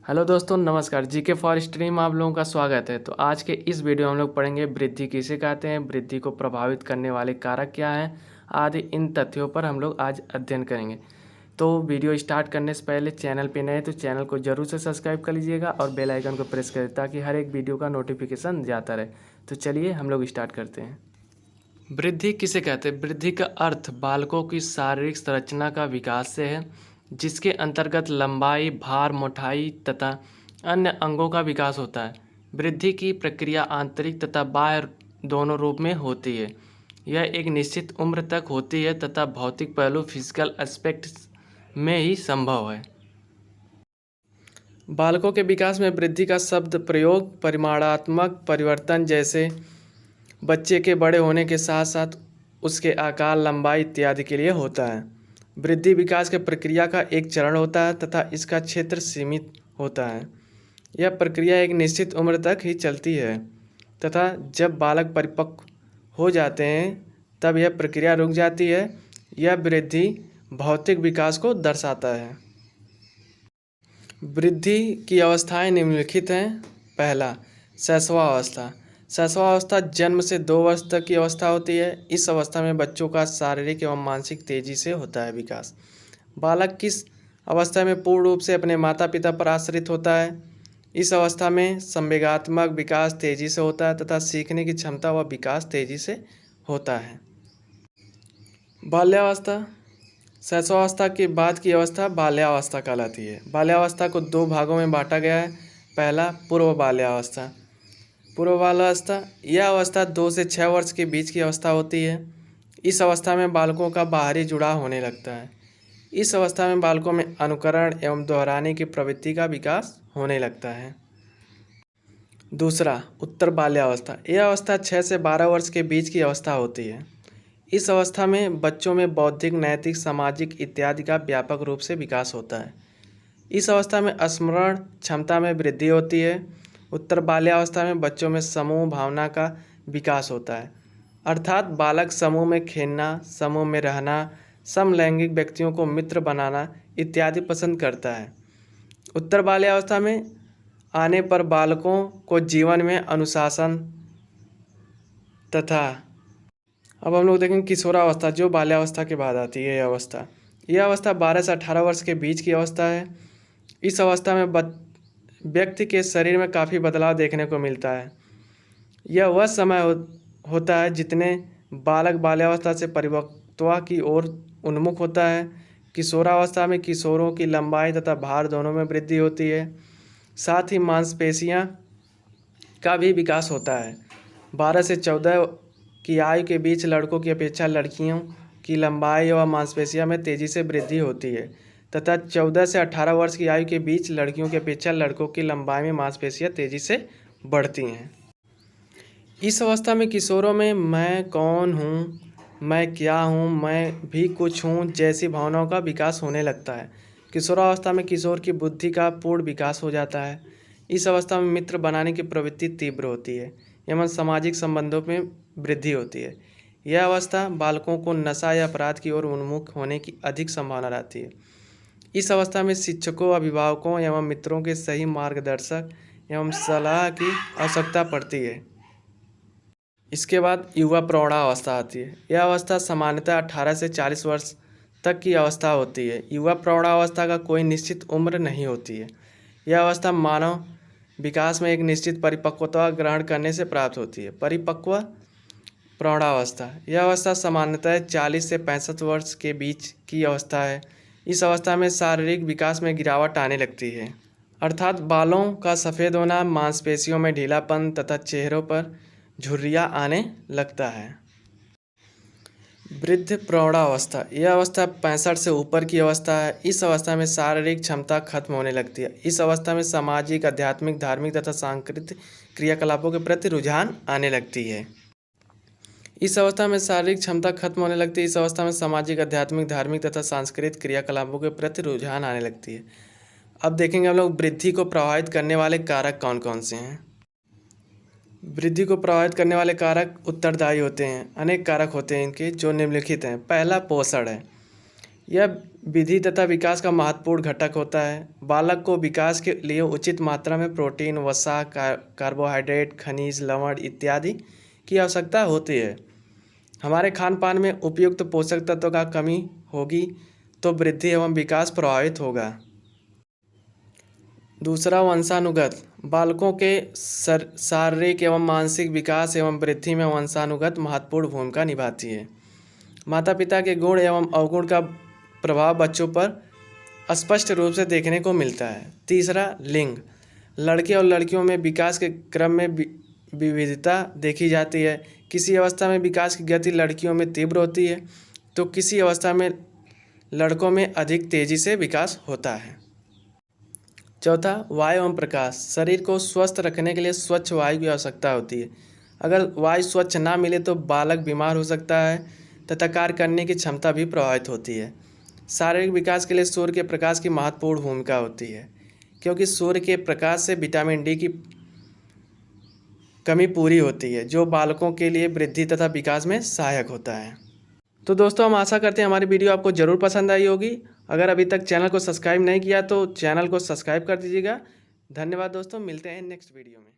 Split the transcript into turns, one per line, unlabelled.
Hello दोस्तों, नमस्कार। GK for stream में आप लोगों का स्वागत है। तो आज के इस वीडियो में हम लोग पढ़ेंगे वृद्धि किसे कहते हैं, वृद्धि को प्रभावित करने वाले कारक क्या हैं आदि। इन तथ्यों पर हम लोग आज अध्ययन करेंगे। तो वीडियो स्टार्ट करने से पहले चैनल पे नए तो चैनल को जरूर से सब्सक्राइब कर लीजिएगा और बेल आइकन को प्रेस करें ताकि हर एक वीडियो का नोटिफिकेशन जाता रहे। तो चलिए हम लोग स्टार्ट करते हैं। वृद्धि किसे कहते हैं? वृद्धि का अर्थ बालकों की शारीरिक संरचना का विकास से है, जिसके अंतर्गत लंबाई, भार, मोटाई तथा अन्य अंगों का विकास होता है। वृद्धि की प्रक्रिया आंतरिक तथा बाह्य दोनों रूप में होती है। यह एक निश्चित उम्र तक होती है तथा भौतिक पहलू फिजिकल एस्पेक्ट्स में ही संभव है। बालकों के विकास में वृद्धि का शब्द प्रयोग परिमाणात्मक परिवर्तन जैसे बच्चे के बड़े होने के साथ साथ उसके आकार, लंबाई इत्यादि के लिए होता है। वृद्धि विकास के प्रक्रिया का एक चरण होता है तथा इसका क्षेत्र सीमित होता है। यह प्रक्रिया एक निश्चित उम्र तक ही चलती है तथा जब बालक परिपक्व हो जाते हैं तब यह प्रक्रिया रुक जाती है। यह वृद्धि भौतिक विकास को दर्शाता है। वृद्धि की अवस्थाएं निम्नलिखित हैं। पहला, शैशवावस्था। शैशवावस्था जन्म से 2 वर्ष तक की अवस्था होती है। इस अवस्था में बच्चों का शारीरिक एवं मानसिक तेजी से होता है विकास। बालक किस अवस्था में पूर्ण रूप से अपने माता पिता पर आश्रित होता है। इस अवस्था में संवेगात्मक विकास तेजी से होता है तथा सीखने की क्षमता व विकास तेजी से होता है। बाल्यावस्था। शैशवावस्था के बाद की अवस्था बाल्यावस्था कहलाती है। बाल्यावस्था को 2 भागों में बांटा गया है। पहला, पूर्व बाल्यावस्था। पूर्व बाल्यावस्था यह अवस्था 2 से 6 वर्ष के बीच की अवस्था होती है। इस अवस्था में बालकों का बाहरी जुड़ाव होने लगता है। इस अवस्था में बालकों में अनुकरण एवं दोहराने की प्रवृत्ति का विकास होने लगता है। दूसरा, उत्तर बाल्यावस्था। यह अवस्था 6 से 12 वर्ष के बीच की अवस्था होती है। इस अवस्था में बच्चों में बौद्धिक, नैतिक, सामाजिक इत्यादि का व्यापक रूप से विकास होता है। इस अवस्था में स्मरण क्षमता में वृद्धि होती है। उत्तर बाल्यावस्था में बच्चों में समूह भावना का विकास होता है, अर्थात बालक समूह में खेलना, समूह में रहना, समलैंगिक व्यक्तियों को मित्र बनाना इत्यादि पसंद करता है। उत्तर बाल्यावस्था में आने पर बालकों को जीवन में अनुशासन तथा अब हम लोग देखेंगे किशोरावस्था, जो बाल्यावस्था के बाद आती है। यह अवस्था 12 से 18 वर्ष के बीच की अवस्था है। इस अवस्था में व्यक्ति के शरीर में काफ़ी बदलाव देखने को मिलता है। यह वह समय होता है जितने बालक बाल्यावस्था से परिपक्वता की ओर उन्मुख होता है। किशोरावस्था में किशोरों की लंबाई तथा भार दोनों में वृद्धि होती है। साथ ही मांसपेशियां का भी विकास होता है। 12 से 14 की आयु के बीच लड़कों की अपेक्षा लड़कियों की लंबाई व मांसपेशियां में तेज़ी से वृद्धि होती है तथा 14 से 18 वर्ष की आयु के बीच लड़कियों की अपेक्षा लड़कों की लंबाई में मांसपेशियां तेज़ी से बढ़ती हैं। इस अवस्था में किशोरों में मैं कौन हूँ, मैं क्या हूँ, मैं भी कुछ हूँ जैसी भावनाओं का विकास होने लगता है। किशोरावस्था में किशोर की बुद्धि का पूर्ण विकास हो जाता है। इस अवस्था में मित्र बनाने की प्रवृत्ति तीव्र होती है एवं सामाजिक संबंधों में वृद्धि होती है। यह अवस्था बालकों को नशा या अपराध की ओर उन्मुख होने की अधिक संभावना रहती है। इस अवस्था में शिक्षकों, अभिभावकों एवं मित्रों के सही मार्गदर्शक एवं सलाह की आवश्यकता पड़ती है। इसके बाद युवा प्रौढ़ावस्था आती है। यह अवस्था सामान्यतः 18 से 40 वर्ष तक की अवस्था होती है। युवा प्रौढ़ावस्था का कोई निश्चित उम्र नहीं होती है। यह अवस्था मानव विकास में एक निश्चित परिपक्वता ग्रहण करने से प्राप्त होती है। परिपक्व प्रौढ़ावस्था यह अवस्था सामान्यतः 40 से 65 वर्ष के बीच की अवस्था है। इस अवस्था में शारीरिक विकास में गिरावट आने लगती है, अर्थात बालों का सफ़ेद होना, मांसपेशियों में ढीलापन तथा चेहरों पर झुर्रियाँ आने लगता है। वृद्ध प्रौढ़ावस्था यह अवस्था 65 से ऊपर की अवस्था है। इस अवस्था में शारीरिक क्षमता खत्म होने लगती है। इस अवस्था में सामाजिक, आध्यात्मिक, धार्मिक तथा सांस्कृतिक क्रियाकलापों के प्रति रुझान आने लगती है। इस अवस्था में शारीरिक क्षमता खत्म होने लगती है। इस अवस्था में सामाजिक, आध्यात्मिक, धार्मिक तथा सांस्कृतिक क्रियाकलापों के प्रति रुझान आने लगती है। अब देखेंगे हम लोग वृद्धि को प्रभावित करने वाले कारक कौन कौन से हैं। वृद्धि को प्रभावित करने वाले कारक उत्तरदायी होते हैं। अनेक कारक होते हैं इनके जो निम्नलिखित हैं। पहला, पोषण है। यह विधि तथा विकास का महत्वपूर्ण घटक होता है। बालक को विकास के लिए उचित मात्रा में प्रोटीन, वसा, कार्बोहाइड्रेट, खनिज, लवण इत्यादि की आवश्यकता होती है। हमारे खान पान में उपयुक्त पोषक तत्वों का कमी होगी तो वृद्धि एवं विकास प्रभावित होगा। दूसरा, वंशानुगत। बालकों के शारीरिक एवं मानसिक विकास एवं वृद्धि में वंशानुगत महत्वपूर्ण भूमिका निभाती है। माता पिता के गुण एवं अवगुण का प्रभाव बच्चों पर स्पष्ट रूप से देखने को मिलता है। तीसरा, लिंग। लड़के और लड़कियों में विकास के क्रम में विविधता देखी जाती है। किसी अवस्था में विकास की गति लड़कियों में तीव्र होती है तो किसी अवस्था में लड़कों में अधिक तेजी से विकास होता है। चौथा, वायु एवं प्रकाश। शरीर को स्वस्थ रखने के लिए स्वच्छ वायु की आवश्यकता होती है। अगर वायु स्वच्छ ना मिले तो बालक बीमार हो सकता है तथा कार्य करने की क्षमता भी प्रभावित होती है। शारीरिक विकास के लिए सूर्य के प्रकाश की महत्वपूर्ण भूमिका होती है, क्योंकि सूर्य के प्रकाश से विटामिन डी की कमी पूरी होती है, जो बालकों के लिए वृद्धि तथा विकास में सहायक होता है। तो दोस्तों, हम आशा करते हैं हमारी वीडियो आपको ज़रूर पसंद आई होगी। अगर अभी तक चैनल को सब्सक्राइब नहीं किया तो चैनल को सब्सक्राइब कर दीजिएगा। धन्यवाद दोस्तों, मिलते हैं नेक्स्ट वीडियो में।